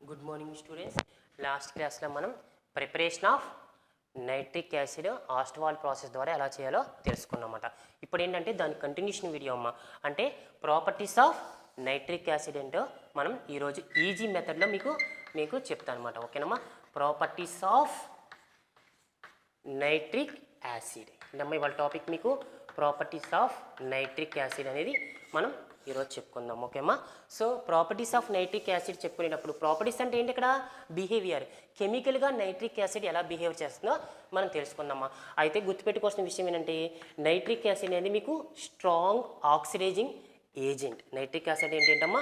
Good morning students. Last క్లాస్లో మనం preparation of nitric acid Ostwald process ద్వారా ఎలా చేయాలో తెలుసుకున్నమాట. ఇప్పుడు ఏంటంటే దాని కంటిన్యూషన్ వీడియో అమ్మ. అంటే ప్రాపర్టీస్ ఆఫ్ నైట్రిక్ యాసిడ్ ఏంటో మనం ఈరోజు ఈజీ మెథడ్లో మీకు చెప్తాను అనమాట. ఓకేనమ్మా. ప్రాపర్టీస్ ఆఫ్ నైట్రిక్ యాసిడ్ అంటే ఇవాళ టాపిక్ మీకు ప్రాపర్టీస్ ఆఫ్ నైట్రిక్ యాసిడ్ అనేది మనం ఈరోజు చెప్పుకుందాం. ఓకేమ్మా. So properties of nitric acid చెప్పుకునేటప్పుడు ప్రాపర్టీస్ అంటే ఏంటి? ఇక్కడ బిహేవియర్, కెమికల్గా నైట్రిక్ యాసిడ్ ఎలా బిహేవ్ చేస్తుందో మనం తెలుసుకుందామా. అయితే గుర్తుపెట్టుకోవాల్సిన విషయం ఏంటంటే నైట్రిక్ యాసిడ్ అనేది మీకు strong oxidising agent. Nitric acid ఏంటంటమ్మా?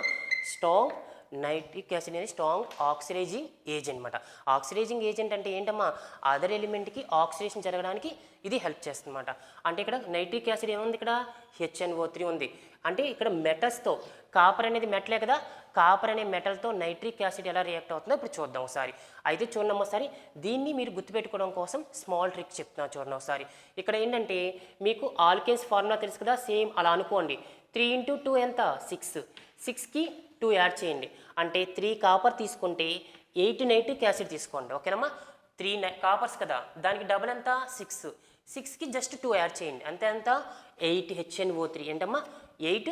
నైట్రిక్ యాసిడ్ అనేది స్ట్రాంగ్ ఆక్సిడైజింగ్ ఏజెంట్ అనమాట. ఆక్సిడైజింగ్ ఏజెంట్ అంటే ఏంటమ్మా? అదర్ ఎలిమెంట్కి ఆక్సిడేషన్ జరగడానికి ఇది హెల్ప్ చేస్తుంది అనమాట. అంటే ఇక్కడ నైట్రిక్ యాసిడ్ ఏముంది? ఇక్కడ HNO3 ఉంది. అంటే ఇక్కడ మెటల్స్తో, కాపర్ అనేది మెటలే కదా, కాపర్ అనే మెటల్తో నైట్రిక్ యాసిడ్ ఎలా రియాక్ట్ అవుతుందో ఇప్పుడు చూద్దాం ఒకసారి. అయితే చూడండి ఒకసారి, దీన్ని మీరు గుర్తుపెట్టుకోవడం కోసం స్మాల్ ట్రిక్ చెప్తున్నా చూడండి ఒకసారి. ఇక్కడ ఏంటంటే మీకు ఆల్కేన్స్ ఫార్ములా తెలుసు కదా, సేమ్ అలా అనుకోండి. 3 × 2 ఎంత? 6. 6కి 2 యాడ్ చేయండి. అంటే 3 కాపర్ తీసుకుంటే 8 నైట్రిక్ యాసిడ్ తీసుకోండి. ఓకేనమ్మా. 3 కాపర్స్ కదా, దానికి డబుల్ ఎంత? 6. 6కి జస్ట్ 2 యాడ్ చేయండి. అంతే ఎంత? 8 HNO3. ఏంటమ్మా? 8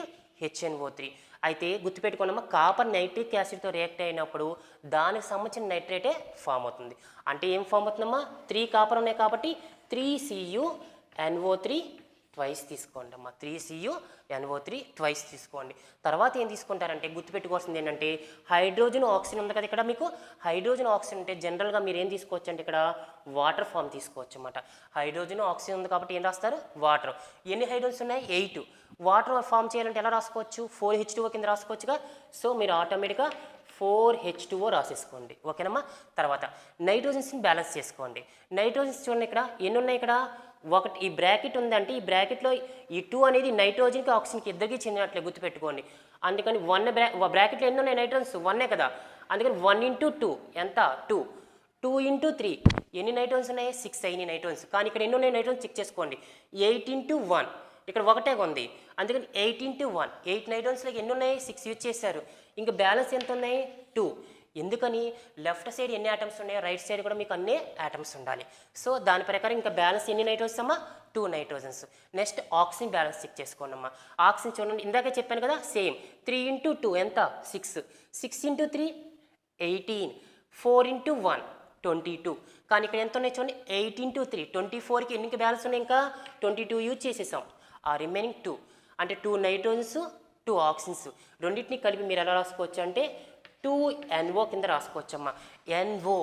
HNO3. అయితే గుర్తుపెట్టుకోండమ్మా, కాపర్ నైట్రిక్ యాసిడ్తో రియాక్ట్ అయినప్పుడు దానికి సంబంధించిన నైట్రేటే ఫామ్ అవుతుంది. అంటే ఏం ఫామ్ అవుతుందమ్మా? 3 కాపర్ ఉన్నాయి కాబట్టి 3CuNO3 ట్వైస్ తీసుకోండి అమ్మా. 3CuNO3 ట్వైస్ తీసుకోండి. తర్వాత ఏం తీసుకుంటారంటే గుర్తుపెట్టుకోవాల్సింది ఏంటంటే హైడ్రోజన్ ఆక్సిజన్ ఉంది కదా ఇక్కడ మీకు. హైడ్రోజన్ ఆక్సిజన్ అంటే జనరల్గా మీరు ఏం తీసుకోవచ్చు అంటే ఇక్కడ వాటర్ ఫామ్ తీసుకోవచ్చు అన్నమాట. హైడ్రోజన్ ఆక్సిజన్ ఉంది కాబట్టి ఏం రాస్తారు? వాటర్. ఎన్ని హైడ్రోజన్స్ ఉన్నాయి? 8. వాటర్ ఫామ్ చేయాలంటే ఎలా రాసుకోవచ్చు? 4H2O కింద రాసుకోవచ్చుగా. సో మీరు ఆటోమేటిక్గా 4H2O రాసేసుకోండి. ఓకేనమ్మా. తర్వాత నైట్రోజన్స్ని బ్యాలెన్స్ చేసుకోండి. నైట్రోజన్స్ చూడండి ఇక్కడ ఎన్ని ఉన్నాయి? ఇక్కడ ఒకటి. ఈ బ్రాకెట్ ఉందంటే ఈ బ్రాకెట్లో ఈ 2 అనేది నైట్రోజన్కి ఆక్సిజన్కి ఇద్దరికి చెందినట్లే గుర్తుపెట్టుకోండి. అందుకని బ్రాకెట్లో ఎన్ని ఉన్నాయి? నైట్రోజన్స్ 1 కదా. అందుకని 1 × 2 ఎంత? 2. 2 × 3 ఎన్ని నైట్రోజన్స్ ఉన్నాయి? 6 అయినాయి నైట్రోజన్స్. కానీ ఇక్కడ ఎన్ని ఉన్నాయి నైట్రోజన్స్ చెక్ చేసుకోండి. 8 × 1 ఇక్కడ ఒకటే ఉంది. అందుకని 8 × 1 8 నైట్రోజన్స్లోకి ఎన్ని ఉన్నాయి? 6 యూజ్ చేశారు. ఇంకా బ్యాలెన్స్ ఎంత ఉన్నాయి? 2. ఎందుకని? లెఫ్ట్ సైడ్ ఎన్ని ఆటమ్స్ ఉన్నాయో రైట్ సైడ్ కూడా మీకు అన్ని ఆటమ్స్ ఉండాలి. సో దాని ప్రకారం ఇంకా బ్యాలెన్స్ ఎన్ని నైట్రోజన్స్ అమ్మా? 2 nitrogens. Next oxygen balance check చేసుకోండి అమ్మా. ఆక్సిజన్ చూడండి, ఇందాకే చెప్పాను కదా, సేమ్. 3 × 2 ఎంత? 6. 6 × 3 18. 4 × 1 22. కానీ ఇక్కడ ఎంత ఉన్నాయి చూడండి? 8 × 3 24కి ఎన్నికి బ్యాలెన్స్ ఉన్నాయి? ఇంకా 22 యూజ్ చేసేసాం. ఆ రిమైనింగ్ 2 అంటే 2 నైట్రోజన్స్ 2 ఆక్సిజన్స్ రెండింటిని కలిపి మీరు ఎలా రాసుకోవచ్చు అంటే 2NO కింద రాసుకోవచ్చమ్మా. NO,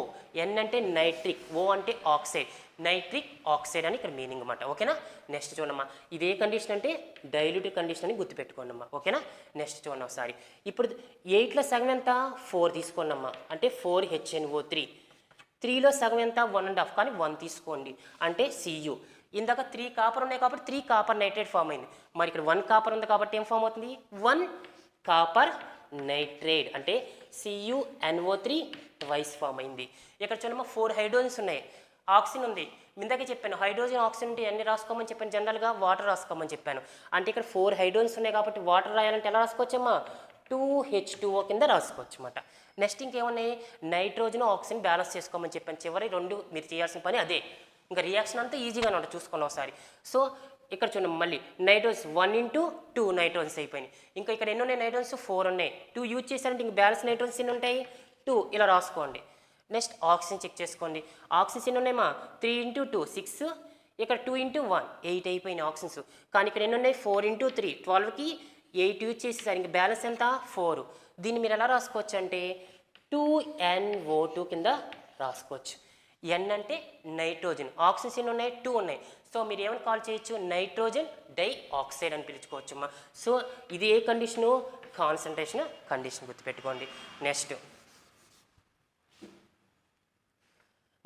N అంటే నైట్రిక్, O అంటే ఆక్సైడ్. నైట్రిక్ ఆక్సైడ్ అని ఇక్కడ మీనింగ్ అన్నమాట. ఓకేనా. నెక్స్ట్ చూడమ్మా, ఇదే కండిషన్ అంటే డైల్యూటివ్ కండిషన్ అని గుర్తుపెట్టుకోండి అమ్మా. ఓకేనా. నెక్స్ట్ చూడండి ఒకసారి. ఇప్పుడు 8లో సగం ఎంత? 4 తీసుకోండి అమ్మా. అంటే 4HNO3. 3లో సగం ఎంత? 1.5. కానీ 1 తీసుకోండి అంటే Cu. ఇందాక 3 కాపర్ ఉన్నాయి కాబట్టి 3 కాపర్ నైట్రేట్ ఫామ్ అయింది. మరి ఇక్కడ 1 కాపర్ ఉంది కాబట్టి ఏం ఫామ్ అవుతుంది? 1 కాపర్ నైట్రేట్ అంటే CuNO3 ట్వైస్ ఫామ్ అయింది. ఇక్కడ చూడమ్మా 4 హైడ్రోజన్స్ ఉన్నాయి, ఆక్సిజన్ ఉంది. ఇందాకే చెప్పాను హైడ్రోజన్ ఆక్సిజన్ అంటే ఎన్ని రాసుకోమని చెప్పాను? జనరల్గా వాటర్ రాసుకోమని చెప్పాను. అంటే ఇక్కడ 4 హైడ్రోజన్స్ ఉన్నాయి కాబట్టి వాటర్ రాయాలంటే ఎలా రాసుకోవచ్చమ్మా? 2H2O కింద రాసుకోవచ్చు అన్నమాట. నెక్స్ట్ ఇంకేమున్నాయి? నైట్రోజన్ ఆక్సిజన్ బ్యాలెన్స్ చేసుకోమని చెప్పాను. చివరి 2 మీరు చేయాల్సిన పని అదే. ఇంకా రియాక్షన్ అంతా ఈజీగానే ఉంటుంది, చూసుకోండి ఒకసారి. సో ఇక్కడ చూడండి మళ్ళీ నైట్రోజన్స్ 1 × 2 నైట్రోజన్స్ అయిపోయినాయి. ఇంకా ఇక్కడ ఎన్ని ఉన్నాయి? నైట్రోజన్స్ 4 ఉన్నాయి. 2 యూజ్ చేశారంటే ఇంక బ్యాలెన్స్ నైట్రోజన్స్ ఎన్ని ఉంటాయి? 2. ఇలా రాసుకోండి. నెక్స్ట్ ఆక్సిజన్ చెక్ చేసుకోండి. ఆక్సిజన్స్ ఎన్ని ఉన్నాయమ్మా? 3 × 2 6. ఇక్కడ 2 × 1 8 అయిపోయినాయి ఆక్సిజన్స్. కానీ ఇక్కడ ఎన్ని ఉన్నాయి? 4 × 3 12కి 8 యూజ్ చేసేసారు. ఇంక బ్యాలెన్స్ ఎంత? 4. దీన్ని మీరు ఎలా రాసుకోవచ్చు అంటే 2NO2 కింద రాసుకోవచ్చు. N అంటే నైట్రోజన్, ఆక్సిజన్స్ ఎన్ని ఉన్నాయి? 2 ఉన్నాయి. సో మీరు ఏమైనా కాల్ చేయొచ్చు? నైట్రోజన్ డైఆక్సైడ్ అని పిలుచుకోవచ్చు అమ్మా. సో ఇది ఏ కండిషను? కాన్సన్ట్రేషన్ కండిషన్ గుర్తుపెట్టుకోండి. నెక్స్ట్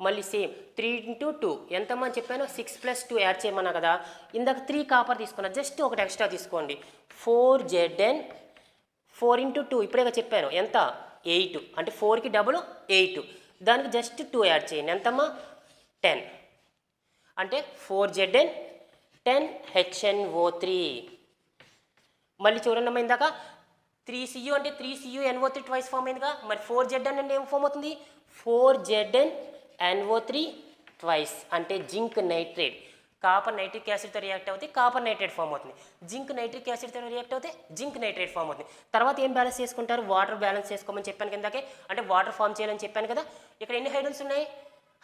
మళ్ళీ సేమ్ 3 × 2 ఎంతమ్మా అని చెప్పాను? 6 + 2 యాడ్ చేయమన్నా కదా. ఇందాక 3 కాపర్ తీసుకున్నా, జస్ట్ ఒకటి ఎక్స్ట్రా తీసుకోండి. 4Zn 4 × 2 ఇప్పుడే చెప్పాను ఎంత? 8. అంటే 4కి డబుల్ 8. దానికి జస్ట్ 2 యాడ్ చేయండి. ఎంతమ్మా? 10. అంటే 4Zn 10HNO3. మళ్ళీ చూడండి అమ్మా, ఇందాక 3Cu అంటే 3CuNO3 ట్వైస్ ఫామ్ అయిందిగా. మరి 4Zn అంటే ఏం ఫామ్ అవుతుంది? 4ZnNO3 ట్వైస్ అంటే జింక్ నైట్రేట్. కాపర్ నైట్రిక్ యాసిడ్తో రియాక్ట్ అవుతే కాపర్ నైట్రేట్ ఫామ్ అవుతుంది. జింక్ నైట్రిక్ యాసిడ్తో రియాక్ట్ అవుతే జింక్ నైట్రేట్ ఫామ్ అవుతుంది. తర్వాత ఏం బ్యాలెన్స్ చేసుకుంటారు? వాటర్ బ్యాలెన్స్ చేసుకోమని చెప్పాను కిందకే, అంటే వాటర్ ఫామ్ చేయాలని చెప్పాను కదా. ఇక్కడ ఎన్ని హైడ్రోజన్స్ ఉన్నాయి?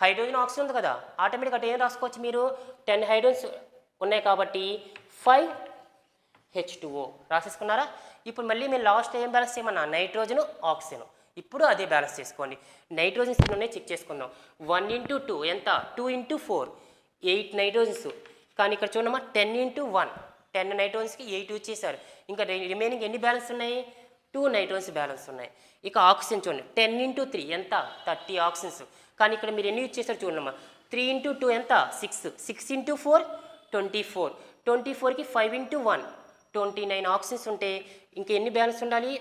హైడ్రోజన్ ఆక్సిజన్ ఉంది కదా, ఆటోమేటిక్గా అంటే ఏం రాసుకోవచ్చు మీరు? 10 హైడ్రోజన్స్ ఉన్నాయి కాబట్టి 5H2O రాసేసుకున్నారా? ఇప్పుడు మళ్ళీ మీరు లాస్ట్ ఏం బ్యాలెన్స్ చేయమన్నా? Nitrogen oxygen. ఇప్పుడు అదే బ్యాలెన్స్ చేసుకోండి. నైట్రోజన్స్ ఎన్ని ఉన్నాయి చెక్ చేసుకుందాం. 1 × 2 ఎంత? 2 × 4 8 నైట్రోజన్స్. కానీ ఇక్కడ చూడమ్మా 10 × 1 10 నైట్రోజన్స్కి 8 ఇచ్చేసారు. ఇంకా రిమైనింగ్ ఎన్ని బ్యాలెన్స్ ఉన్నాయి? 2 నైట్రోజన్స్ బ్యాలెన్స్ ఉన్నాయి. ఇక ఆక్సిజన్ చూడండి 10 × 3 ఎంత? 30 ఆక్సిజన్స్. కానీ ఇక్కడ మీరు ఎన్ని యూజ్ చేశారు చూడమ్మా. 3 × 2 ఎంత? 6 6 × 4 24 24కి 5 × 1 29 ఆక్సిజన్స్ ఉంటే ఇంకా ఎన్ని బ్యాలెన్స్ ఉండాలి?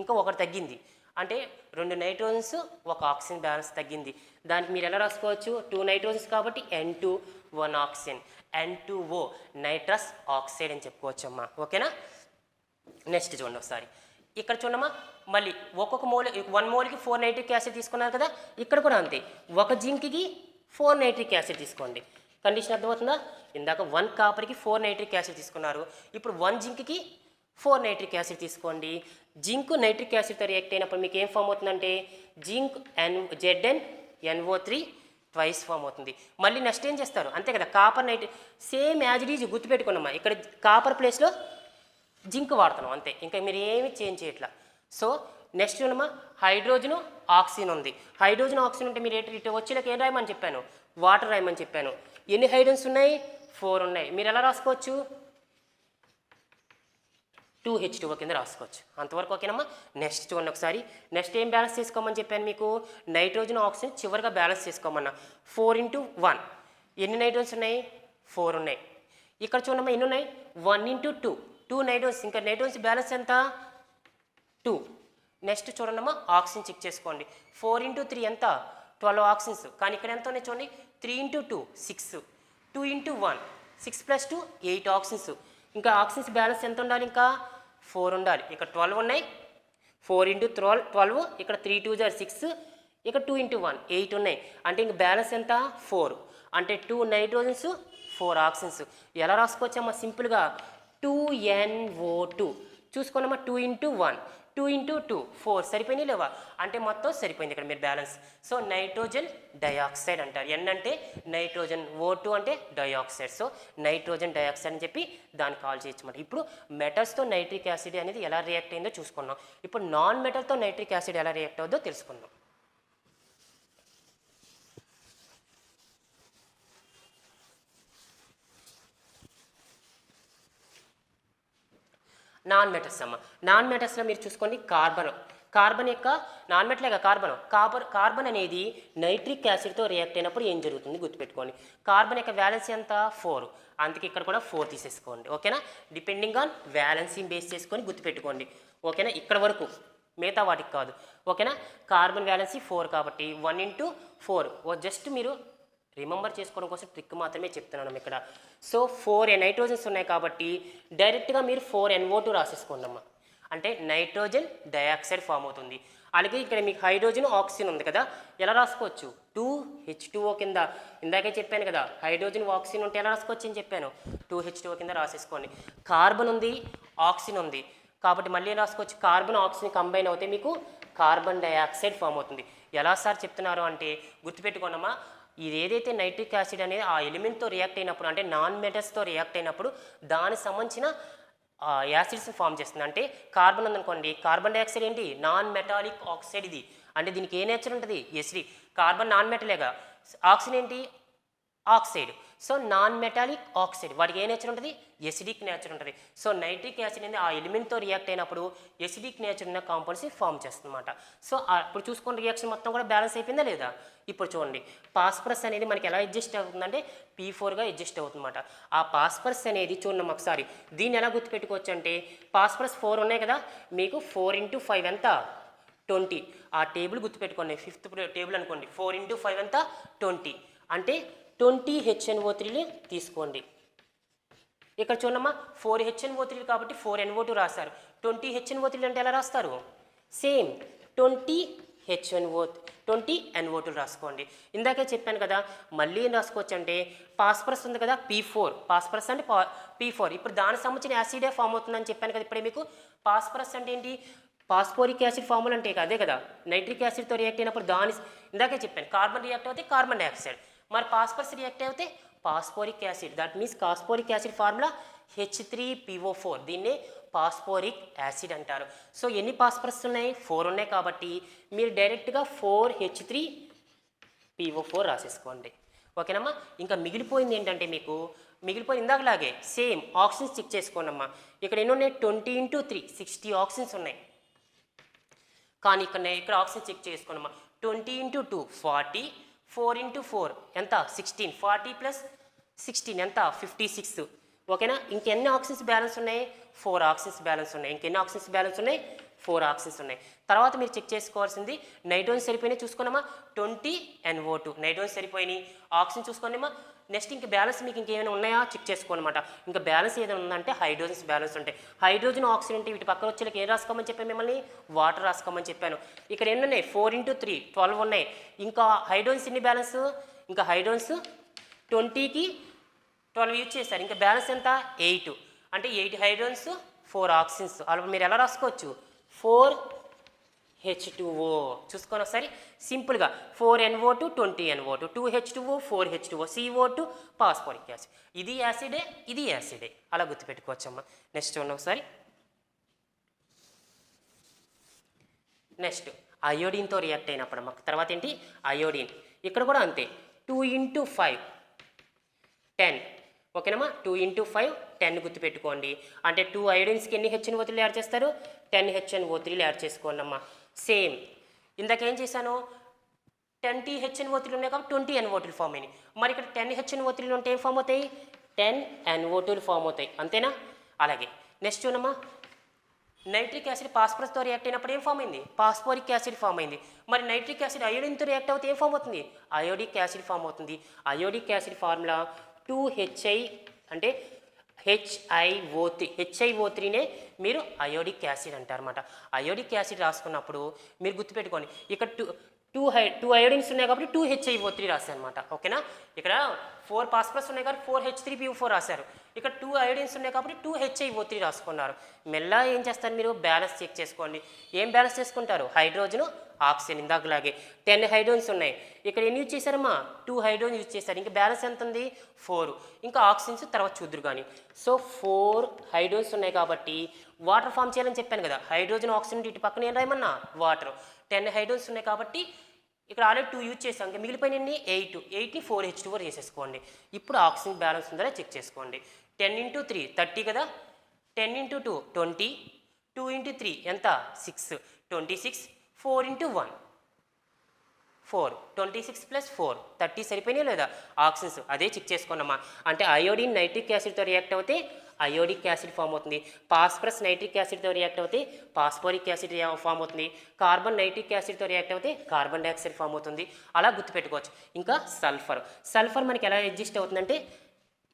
ఇంకా ఒకటి తగ్గింది. అంటే 2 నైట్రోజన్స్ 1 ఆక్సిజన్ బ్యాలెన్స్ తగ్గింది. దానికి మీరు ఎలా రాసుకోవచ్చు? 2 నైట్రోజన్స్ కాబట్టి N2 1 oxygen N2O nitrous oxide అని చెప్పుకోవచ్చమ్మా. ఓకేనా? నెక్స్ట్ చూడండి ఒకసారి. ఇక్కడ చూడమ్మా మళ్ళీ ఒక్కొక్క మోల్ 1 మోల్కి 4 నైట్రిక్ యాసిడ్ తీసుకున్నారు కదా. ఇక్కడ కూడా అంతే, 1 జింక్కి 4 నైట్రిక్ యాసిడ్ తీసుకోండి. కండిషన్ అర్థమవుతుందా? ఇందాక 1 కాపర్కి 4 నైట్రిక్ యాసిడ్ తీసుకున్నారు. ఇప్పుడు 1 జింక్కి 4 నైట్రిక్ యాసిడ్ తీసుకోండి. జింక్ నైట్రిక్ యాసిడ్తో రియాక్ట్ అయినప్పుడు మీకు ఏం ఫామ్ అవుతుందంటే జింక్ ZnNO3 ట్వైస్ ఫామ్ అవుతుంది. మళ్ళీ నెక్స్ట్ ఏం చేస్తారు? అంతే కదా, copper nitric same as it is గుర్తుపెట్టుకున్నామా. ఇక్కడ కాపర్ ప్లేస్లో జింక్ వాడుతున్నాం అంతే, ఇంకా మీరు ఏమి చేంజ్ చేయట్లా. సో నెక్స్ట్ ఉన్నమా హైడ్రోజన్ ఆక్సిజన్ ఉంది. హైడ్రోజన్ ఆక్సిజన్ ఉంటే మీరు ఇటు వచ్చేలాకి ఏం రాయమని చెప్పాను? వాటర్ రాయమని చెప్పాను. ఎన్ని హైడ్రోజన్స్ ఉన్నాయి? 4 ఉన్నాయి. మీరు ఎలా రాసుకోవచ్చు? 2H2O కింద రాసుకోవచ్చు. అంతవరకు ఓకేనమ్మా. నెక్స్ట్ చూడండి ఒకసారి. నెక్స్ట్ ఏం బ్యాలెన్స్ చేసుకోమని చెప్పాను మీకు? నైట్రోజన్ ఆక్సిజన్ చివరిగా బ్యాలెన్స్ చేసుకోమన్నా. 4 × 1 ఎన్ని నైట్రోజన్స్ ఉన్నాయి? 4 ఉన్నాయి. ఇక్కడ చూడమ్మా ఎన్ని ఉన్నాయి? 1 × 2 2 నైట్రోజన్స్. ఇంకా నైట్రోజన్స్ బ్యాలెన్స్ ఎంత? 2. నెక్స్ట్ చూడండమ్మా ఆక్సిజన్ చెక్ చేసుకోండి. 4 × 3 ఎంత? 12 ఆక్సిజన్స్. కానీ ఇక్కడ ఎంత ఉన్నాయి చూడండి? 3 × 2 6 2 × 1 6 + 2 8 ఆక్సిజన్స్. ఇంకా ఆక్సిజన్స్ బ్యాలెన్స్ ఎంత ఉండాలి? ఇంకా 4 ఉండాలి. ఇక్కడ 12 ఉన్నాయి. 4 × 12 ఇక్కడ 3 × 2 = 6 ఇక్కడ 2 × 1 8 ఉన్నాయి. అంటే ఇంక బ్యాలెన్స్ ఎంత? 4. అంటే 2 నైట్రోజన్స్ 4 ఆక్సిజన్స్. ఎలా రాసుకోవచ్చమ్మా? సింపుల్గా 2NO2 చూసుకోనమ్మా. 2 × 1 2 × 2 4 సరిపోయినాయి లేవా? అంటే మొత్తం సరిపోయింది ఇక్కడ మీరు బ్యాలెన్స్. సో నైట్రోజన్ డయాక్సైడ్ అంటారు. N అంటే నైట్రోజన్, O2 అంటే డయాక్సైడ్. సో నైట్రోజన్ డయాక్సైడ్ అని చెప్పి దాన్ని కాల్ చేయొచ్చు అన్నమాట. ఇప్పుడు మెటల్స్తో నైట్రిక్ యాసిడ్ అనేది ఎలా రియాక్ట్ అయిందో చూసుకున్నాం. ఇప్పుడు నాన్ మెటల్తో నైట్రిక్ యాసిడ్ ఎలా రియాక్ట్ అవుతుందో తెలుసుకుందాం. నాన్ మెటల్స్ అమ్మ. నాన్ మెటల్స్లో మీరు చూసుకోండి కార్బన్ యొక్క నాన్ మెటలేగా కార్బన్ అనేది నైట్రిక్ యాసిడ్తో రియాక్ట్ అయినప్పుడు ఏం జరుగుతుంది గుర్తుపెట్టుకోండి. కార్బన్ యొక్క వ్యాలెన్సీ ఎంత? 4. అందుకే ఇక్కడ కూడా 4 తీసేసుకోండి. ఓకేనా? డిపెండింగ్ ఆన్ వ్యాలెన్సీని బేస్ చేసుకొని గుర్తుపెట్టుకోండి. ఓకేనా? ఇక్కడ వరకు, మిగతా వాటికి కాదు. ఓకేనా? కార్బన్ వ్యాలెన్సీ 4 కాబట్టి 1 × 4 జస్ట్ మీరు రిమెంబర్ చేసుకోవడం కోసం ట్రిక్ మాత్రమే చెప్తున్నాను ఇక్కడ. సో 4 నైట్రోజన్స్ ఉన్నాయి కాబట్టి డైరెక్ట్గా మీరు 4NO2 రాసేసుకోండి అమ్మా. అంటే నైట్రోజన్ డయాక్సైడ్ ఫామ్ అవుతుంది. అలాగే ఇక్కడ మీకు హైడ్రోజన్ ఆక్సిజన్ ఉంది కదా, ఎలా రాసుకోవచ్చు? 2H2O కింద. ఇందాకే చెప్పాను కదా, హైడ్రోజన్ ఆక్సిజన్ ఉంటే ఎలా రాసుకోవచ్చు అని చెప్పాను. 2H2O కింద రాసేసుకోండి. కార్బన్ ఉంది, ఆక్సిజన్ ఉంది కాబట్టి మళ్ళీ రాసుకోవచ్చు. కార్బన్ ఆక్సిజన్ కంబైన్ అవుతే మీకు కార్బన్ డయాక్సైడ్ ఫామ్ అవుతుంది. ఎలా సార్ చెప్తున్నారు అంటే గుర్తుపెట్టుకోండమ్మా. ఇది ఏదైతే నైట్రిక్ యాసిడ్ అనేది ఆ ఎలిమెంట్తో రియాక్ట్ అయినప్పుడు, అంటే నాన్ మెటల్స్తో రియాక్ట్ అయినప్పుడు దానికి సంబంధించిన యాసిడ్స్ ఫామ్ చేస్తుంది. అంటే కార్బన్ ఉందనుకోండి, కార్బన్ డైఆక్సైడ్ ఏంటి? నాన్ మెటాలిక్ ఆక్సైడ్ ఇది. అంటే దీనికి ఏ నేచర్ ఉంటుంది? ఎసిడిక్. కార్బన్ నాన్ మెటలేగా, ఆక్సిజన్ ఏంటి? Oxide. So non metallic oxide, వాటికి ఏ నేచర్ ఉంటుంది? ఎసిడిక్ నేచర్ ఉంటుంది. సో నైట్రిక్ యాసిడ్ అనేది ఆ ఎలిమెంట్తో రియాక్ట్ అయినప్పుడు ఎసిడిక్ నేచర్ ఉన్న కాంపౌండ్స్ ఫామ్ చేస్తుందన్నమాట. సో ఇప్పుడు చూసుకున్న రియాక్షన్ మొత్తం కూడా బ్యాలెన్స్ అయిపోయిందా లేదా? ఇప్పుడు చూడండి, పాస్పరస్ అనేది మనకి ఎలా అడ్జస్ట్ అవుతుందంటే P4గా అడ్జస్ట్ అవుతుందన్నమాట. ఆ పాస్పరస్ అనేది చూడండి ఒకసారి, దీన్ని ఎలా గుర్తుపెట్టుకోవచ్చు అంటే పాస్పరస్ 4 ఉన్నాయి కదా, మీకు 4 × 5 ఎంత? 20. ఆ టేబుల్ గుర్తుపెట్టుకోండి, 5th టేబుల్ అనుకోండి. 4 × 5 ఎంత? 20. అంటే 20 HNO3 తీసుకోండి. ఇక్కడ చూడమ్మా 4 HNO3 కాబట్టి 4NO2 రాశారు. 20HNO3 అంటే ఎలా రాస్తారు? సేమ్ 20NO2 రాసుకోండి. ఇందాకే చెప్పాను కదా, మళ్ళీ ఏం రాసుకోవచ్చు అంటే పాస్పరస్ ఉంది కదా P4, పాస్పరస్ అంటే P4. ఇప్పుడు దానికి సంబంధించిన యాసిడే ఫామ్ అవుతుందని చెప్పాను కదా ఇప్పుడే మీకు. పాస్పరస్ అంటే ఏంటి? పాస్పోరిక్ యాసిడ్ ఫార్ములా అంటే అదే కదా, నైట్రిక్ యాసిడ్తో రియాక్ట్ అయినప్పుడు ఇందాకే చెప్పాను కార్బన్ రియాక్ట్ అవుతే కార్బన్ డైఆక్సైడ్, మరి పాస్పరస్ రియాక్ట్ అవుతే phosphoric acid. That means phosphoric acid formula H3PO4. దీన్నే పాస్పోరిక్ యాసిడ్ అంటారు. సో ఎన్ని పాస్పరస్ ఉన్నాయి? 4 ఉన్నాయి కాబట్టి మీరు డైరెక్ట్గా 4H3PO4 రాసేసుకోండి. ఓకేనమ్మా. ఇంకా మిగిలిపోయింది ఏంటంటే మీకు ఇందాకలాగే సేమ్ ఆక్సిజన్స్ చెక్ చేసుకోండి అమ్మా. ఇక్కడ ఎన్ని ఉన్నాయి? 20 × 3 60 ఆక్సిజన్స్ ఉన్నాయి. కానీ ఇక్కడ ఆక్సిజన్ చెక్ చేసుకోండమ్మా. 20 × 2 40, 4 × 4 ఎంత? 16. 40 + 16 ఎంత? 56. ఓకేనా. ఇంకెన్ని ఆక్సిజన్స్ బ్యాలెన్స్ ఉన్నాయి? 4 ఆక్సిజన్స్ బ్యాలెన్స్ ఉన్నాయి. ఇంకెన్ని ఆక్సిజన్స్ బ్యాలెన్స్ ఉన్నాయి? 4 ఆక్సిజన్స్ ఉన్నాయి. తర్వాత మీరు చెక్ చేసుకోవాల్సింది నైట్రోజన్ సరిపోయినాయి చూసుకోనమ్మా. 20NO2 నైట్రోజన్ సరిపోయినాయి. ఆక్సిజన్ చూసుకోండిమ్మా. నెక్స్ట్ ఇంక బ్యాలెన్స్ మీకు ఇంకేమైనా ఉన్నాయా చెక్ చేసుకోనమాట. ఇంకా బ్యాలెన్స్ ఏదైనా ఉందంటే హైడ్రోజన్స్ బ్యాలెన్స్ ఉంటాయి. హైడ్రోజన్ ఆక్సిజన్ అంటే వీటి పక్కన వచ్చేకి ఏం రాసుకోమని చెప్పాను మిమ్మల్ని? వాటర్ రాసుకోమని చెప్పాను. ఇక్కడ ఎన్ని ఉన్నాయి? 4 × 3 12 ఉన్నాయి. ఇంకా హైడ్రోజన్స్ ఎన్ని బ్యాలెన్స్? ఇంకా హైడ్రోజన్స్ 20కి 12 యూజ్ చేశారు. ఇంకా బ్యాలెన్స్ ఎంత? 8. అంటే 8 హైడ్రోజన్స్ 4 ఆక్సిజన్స్. అలా మీరు ఎలా రాసుకోవచ్చు? 4H2O చూసుకొని ఒకసారి సింపుల్గా 4NO2 20NO2 2H2O 4H2O CO2 పాస్పోరిక్ acid. ఇది యాసిడే, ఇది యాసిడే, అలా గుర్తుపెట్టుకోవచ్చమ్మా. నెక్స్ట్ ఉన్న ఒకసారి. నెక్స్ట్ అయోడిన్తో రియాక్ట్ అయినప్పుడు అమ్మ తర్వాత ఏంటి? అయోడిన్. ఇక్కడ కూడా అంతే 2 × 5 10. ఓకేనమ్మా. 2 × 5 10 గుర్తుపెట్టుకోండి. అంటే 2 అయోడిన్స్కి ఎన్ని HNO3 యాడ్ చేస్తారు? 10 HNO3 యాడ్ చేసుకోండి అమ్మా. సేమ్ ఇందాకేం చేశాను? 20 HNO3 ఉన్నాయి కాబట్టి 20 NO2 ఫామ్ అయినాయి. మరి ఇక్కడ 10 HNO3 ఉంటే ఏం ఫామ్ అవుతాయి? 10 NO2 ఫామ్ అవుతాయి. అంతేనా? అలాగే నెక్స్ట్ చూడమ్మా. నైట్రిక్ యాసిడ్ పాస్పరస్తో రియాక్ట్ అయినప్పుడు ఏం ఫామ్ అయింది? పాస్పోరిక్ యాసిడ్ ఫామ్ అయింది. మరి నైట్రిక్ యాసిడ్ అయోడిన్తో రియాక్ట్ అవుతే ఏం ఫామ్ అవుతుంది? అయోడిక్ యాసిడ్ ఫామ్ అవుతుంది. అయోడిక్ యాసిడ్ ఫార్ములా 2HI అంటే HiO3నే మీరు అయోడిక్ యాసిడ్ అంటారన్నమాట. అయోడిక్ యాసిడ్ రాసుకున్నప్పుడు మీరు గుర్తుపెట్టుకోండి, ఇక్కడ టూ అయోడిన్స్ ఉన్నాయి కాబట్టి 2HiO3 రాశారు అనమాట. ఓకేనా. ఇక్కడ 4 పాస్పరస్ ఉన్నాయి కాబట్టి 4H3PO4 రాశారు. ఇక్కడ 2 అయోడిన్స్ ఉన్నాయి కాబట్టి 2HiO3 రాసుకున్నారు. మెల్లగా ఏం చేస్తారు మీరు? బ్యాలెన్స్ చెక్ చేసుకోండి. ఏం బ్యాలెన్స్ చేసుకుంటారు? Hydrogen oxygen. ఇందాకలాగే 10 హైడ్రోజన్స్ ఉన్నాయి. ఇక్కడ ఎన్ని యూజ్ చేశారమ్మా? 2 హైడ్రోజన్ యూజ్ చేశారు. ఇంకా బ్యాలెన్స్ ఎంత ఉంది? 4. ఇంకా ఆక్సిజన్స్ తర్వాత చూద్దరు కానీ. సో 4 హైడ్రోజన్స్ ఉన్నాయి కాబట్టి వాటర్ ఫామ్ చేయాలని చెప్పాను కదా. హైడ్రోజన్ ఆక్సిజన్ ఇటు పక్కన ఏం రాయమన్నా? వాటర్. 10 హైడ్రోజన్స్ ఉన్నాయి కాబట్టి ఇక్కడ ఆల్రెడీ 2 యూజ్ చేసాం. ఇంకా మిగిలిపోయిన 8ని 4H2O చేసేసుకోండి. ఇప్పుడు ఆక్సిజన్ బ్యాలెన్స్ ఉందా చెక్ చేసుకోండి. 10 × 3 30 కదా. 10 × 2 20. 2 × 3 ఎంత? 6 26. 4 × 1 4 26 + 4 30 సరిపోయినాయి లేదా ఆక్సిజన్స్? అదే చెక్ చేసుకోనమ్మా. అంటే అయోడిన్ నైట్రిక్ యాసిడ్తో రియాక్ట్ అవుతే అయోడిక్ యాసిడ్ ఫామ్ అవుతుంది. పాస్పరస్ నైట్రిక్ యాసిడ్తో రియాక్ట్ అవుతే పాస్పోరిక్ యాసిడ్ ఫామ్ అవుతుంది. కార్బన్ నైట్రిక్ యాసిడ్తో రియాక్ట్ అవుతే కార్బన్ డైఆక్సైడ్ ఫామ్ అవుతుంది. అలా గుర్తుపెట్టుకోవచ్చు. ఇంకా సల్ఫర్ మనకి ఎలా అడ్జస్ట్ అవుతుందంటే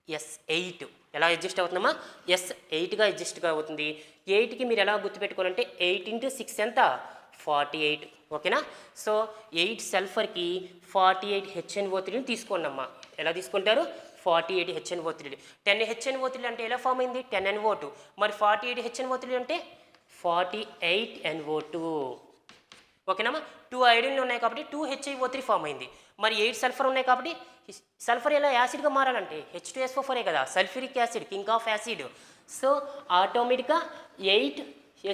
S8. ఎలా అడ్జస్ట్ అవుతుందమ్మా? S8గా అడ్జస్ట్గా అవుతుంది. 8కి మీరు ఎలా గుర్తుపెట్టుకోవాలంటే 8 × 6 ఎంత? 48. ఓకేనా. సో 8 సల్ఫర్కి 48 HNO3ని తీసుకోండి అమ్మా. ఎలా తీసుకుంటారు? 48 HNO3. 10 HNO3 అంటే ఎలా ఫామ్ అయింది? 10 NO2. మరి 48 HNO3 అంటే 48 NO2. ఓకేనమ్మా. 2 ఐడిన్లు ఉన్నాయి కాబట్టి 2 HiO3 ఫామ్ అయింది. మరి 8 సల్ఫర్ ఉన్నాయి కాబట్టి సల్ఫర్ ఎలా యాసిడ్గా మారాలంటే H2SO4 కదా, sulphuric acid, king of acid. So ఆటోమేటిక్గా 8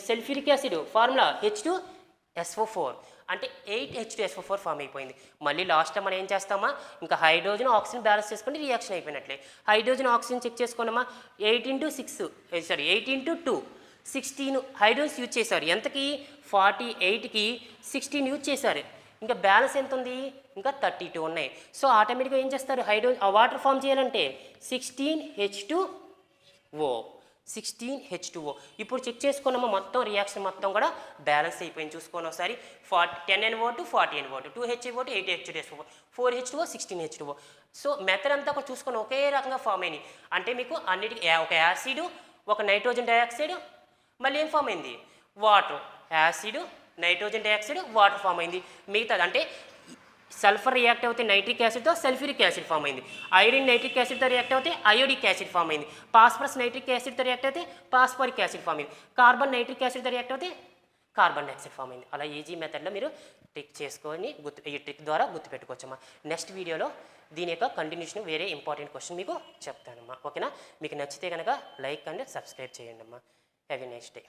సల్ఫ్యూరిక్ యాసిడ్ ఫార్ములా H2SO4 అంటే 8 H2SO4 ఫామ్ అయిపోయింది. మళ్ళీ లాస్ట్లో మనం ఏం చేస్తామా? ఇంకా హైడ్రోజన్ ఆక్సిజన్ బ్యాలెన్స్ చేసుకుంటే రియాక్షన్ అయిపోయినట్లే. హైడ్రోజన్ ఆక్సిజన్ చెక్ చేసుకోనమ్మా. 8 × 2 16 హైడ్రోజన్స్ యూజ్ చేశారు. ఎంతకి? 48కి 16 యూజ్ చేశారు. ఇంకా బ్యాలెన్స్ ఎంత ఉంది? ఇంకా 32 ఉన్నాయి. సో ఆటోమేటిక్గా ఏం చేస్తారు? ఆ వాటర్ ఫామ్ చేయాలంటే 16H2O. ఇప్పుడు చెక్ చేసుకున్నామా? మొత్తం రియాక్షన్ మొత్తం కూడా బ్యాలెన్స్ అయిపోయింది. చూసుకోండి ఒకసారి. 10 NO2 40 NO2 2 HiO2 8 H2SO4 4 H2O 16 H2O. So method అంతా కూడా చూసుకొని ఒకే రకంగా ఫామ్ అయినాయి. అంటే మీకు అన్నిటికీ ఒక యాసిడ్, ఒక నైట్రోజన్ డైఆక్సైడ్, మళ్ళీ ఏం ఫామ్ అయింది, water, acid, nitrogen dioxide, water form అయింది. మిగతాది అంటే సల్ఫర్ రియాక్ట్ అవుతే నైట్రిక్ యాసిడ్తో సల్ఫ్యూరిక్ యాసిడ్ ఫామ్ అయింది. ఐరన్ నైట్రిక్ యాసిడ్తో రియాక్ట్ అవుతే అయోడిక్ యాసిడ్ ఫామ్ అయింది. ఫాస్ఫరస్ నైట్రిక్ యాసిడ్తో రియాక్ట్ అయితే ఫాస్ఫరిక్ యాసిడ్ ఫామ్ అయింది. కార్బన్ నైట్రిక్ యాసిడ్తో రియాక్ట్ అవుతే కార్బన్ డైఆక్సైడ్ ఫామ్ అయింది. అలా ఈజీ మెథడ్లో మీరు ట్రిక్ చేసుకొని ఈ ట్రిక్ ద్వారా గుర్తుపెట్టుకోవచ్చమ్మా. నెక్స్ట్ వీడియోలో దీని యొక్క కంటిన్యూషన్ వేరే ఇంపార్టెంట్ క్వశ్చన్ మీకు చెప్తానమ్మా. ఓకేనా? మీకు నచ్చితే కనుక లైక్ అండ్ సబ్స్క్రైబ్ చేయండి అమ్మా. Have a nice day.